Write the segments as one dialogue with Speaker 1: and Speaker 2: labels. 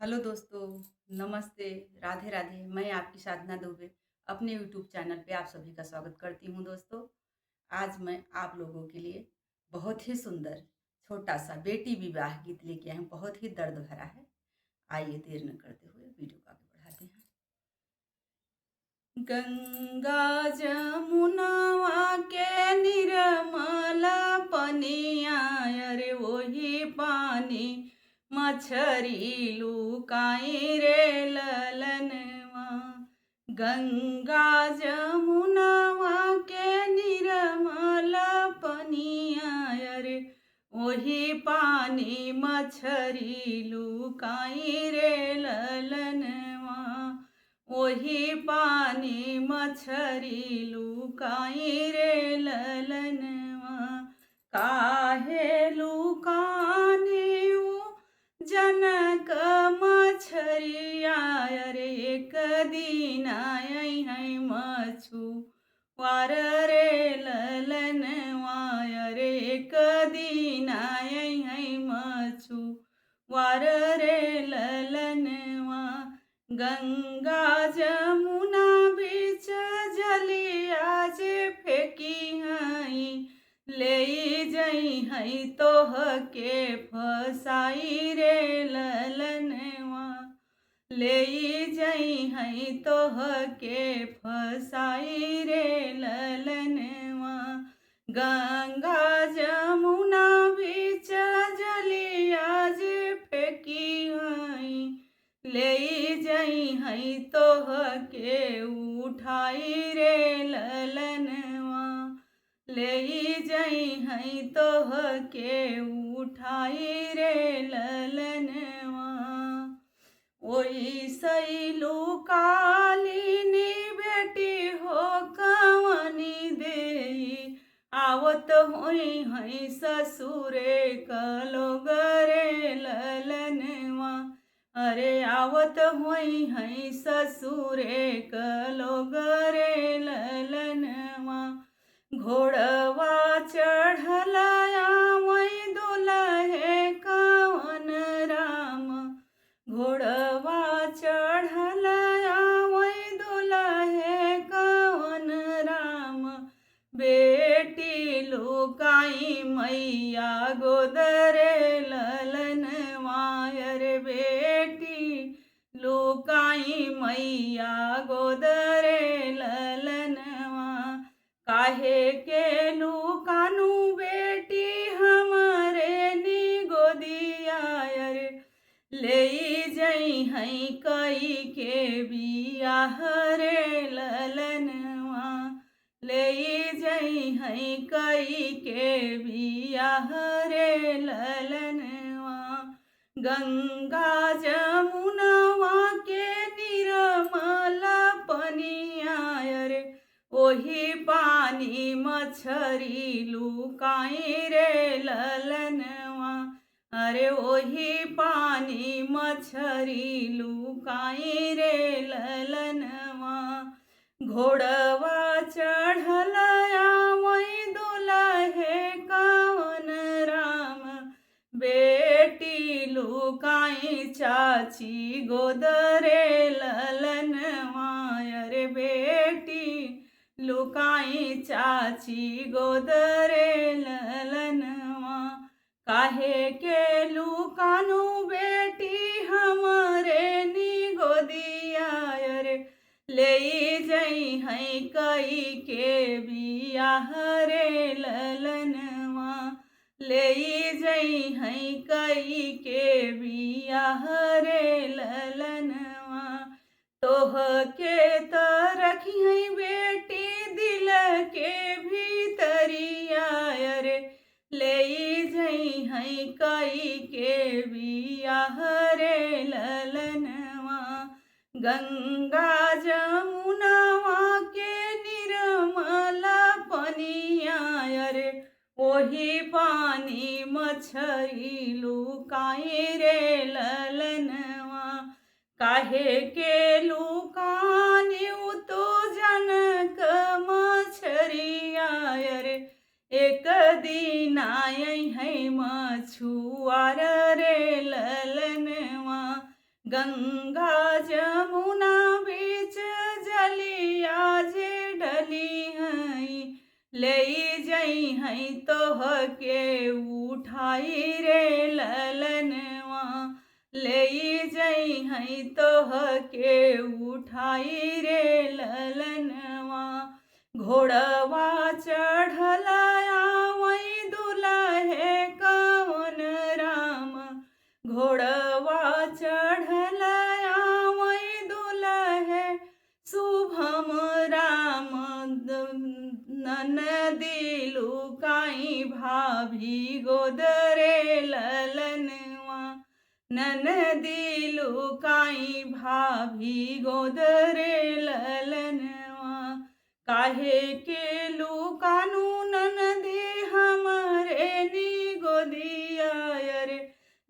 Speaker 1: Hello दोस्तों, नमस्ते, राधे राधे। मैं आपकी साधना दुबे अपने यूट्यूब चैनल पे आप सभी का स्वागत करती हूँ दोस्तों। आज मैं आप लोगों के लिए बहुत ही सुंदर छोटा-सा बेटी विवाह गीत लेके आई हूँ, बहुत ही दर्द भरा है। आइए देर न करते हुए वीडियो को आगे बढ़ाते हैं। गंगा जमुनवा के निर्मल पनिया रे वही पानी मछरी लुकाई रे ललनवा। गंगा जमुनवा के निर्मल पनिया रे वही पानी मछरी लुकाई रे ललनवा। वही पानी मछरी लुकाई रे ललनवा। काहे लुकाने वो जनक मछरिया रे एक दिन आई है मछुआर रे ललनवा रे एक दिन आई है मछुआर रे ललनवा। गंगा जमुना बीच जलिया जे फेंकी हई ले जई हई तोह के फसाई रे ललनवा। ले जई हई तोह के फसाई रे ललनवा। गंगा जमुना बीच जलिया जे फेंकी हई ले जई हई तोह के उठाई रे ललनवा। ले जई हई तोह के उठाई रे ललनवा। ओई सैलू कालिनी बेटी हो कवनी देई आवत होई हई ससुरे कलोगरे ललनवा। अरे आवत होई हई ससुरे कलोगरे ललनवा। घोड़वा चढ़लया वही दुलहे कवन राम। घोड़वा चढ़लया वही दुलहे कवन राम। बेटी लुकाई मैया गोदरे ललनवा रे बेटी लुकाई मैया गोदरे ललनवा। काहे के लुकानू बेटी हमरे नी गोदिया रे ले जई हई कई के बियाह रे ललनवा। ले जई हई कई के बियाह रे ललनवा। गंगा जमुनवा के निर्मल पनिया रे ओही पानी मछरी लुकाई रे ललनवा। अरे वही पानी मछरी लुकाई रे ललनवा। घोड़वा चढ़लया वही दुलहे कवन राम। बेटी लुकाई चाची गोदरे ललनवा। अरे बेटी लुकाई चाची गोदरे ललनवा। काहे के लुकानू बेटी हमरे नी गोदिया रे ले जई हई कई के बियाह रे ललनवा। ले जई हई कई के बियाह रे ललनवा। तोह के त रखी हई बेटी दिल के भीतरिया रे ले जई हई कई के बियाह रे ललनवा। गंगा जमुनवा के निर्मल पनिया रे वही पानी मछरी लुकाई रे ललनवा। काहे के लुकान्यू तो जनक मछरिया रे एक दिन आई है मछुआर रे ललनवा। गंगा जमुना बीच जलिया जे ढली हई, ले जई हई तोह के उठाई रे ललनवा, ले जई हई तोह के उठाई रे ललनवा। घोड़वा चढ़ल आवई दुलहे कवन राम, घोड़वा चढ़ल आवई दुलहे शुभम राम। ननदी लुकाई भाभी गोदरे ललनवा, ननदी लुकाई भाभी गोदरे ललनवा। काहे के लुकानू ननदी हमरे नी गोदिया रे,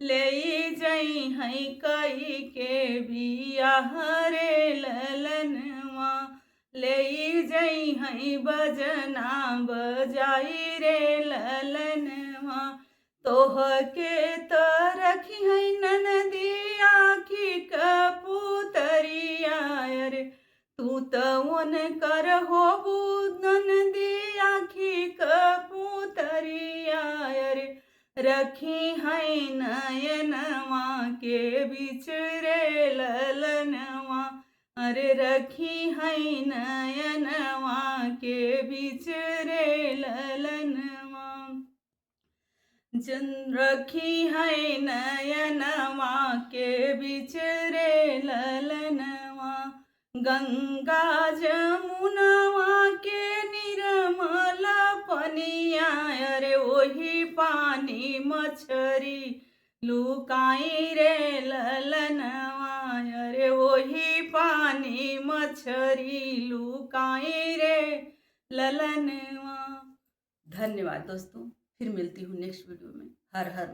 Speaker 1: ले जई हई कई के बियाह रे ललनवा, ले जई हई बजना बजाई रे ललनवा। तोह के तो रखी हई ननदी आखी कपूतरिया रे, तू तो उन कर होबू ननदी आखी कपूतरिया रे। रखी हई नयनवा के बीच रे ललनवा, अरे रखी हई नयनवा के बीच रे ललनवा। रखी हई नयनवा के बीच रे ललनवा। गंगा जमुनवा के निर्मल पनिया रे, ओही पानी मछरी लुकाई रे ललनवा, रे ओही पानी मछरी लुकाई रे ललनवा। धन्यवाद दोस्तों, फिर मिलती हूँ नेक्स्ट वीडियो में। हर हर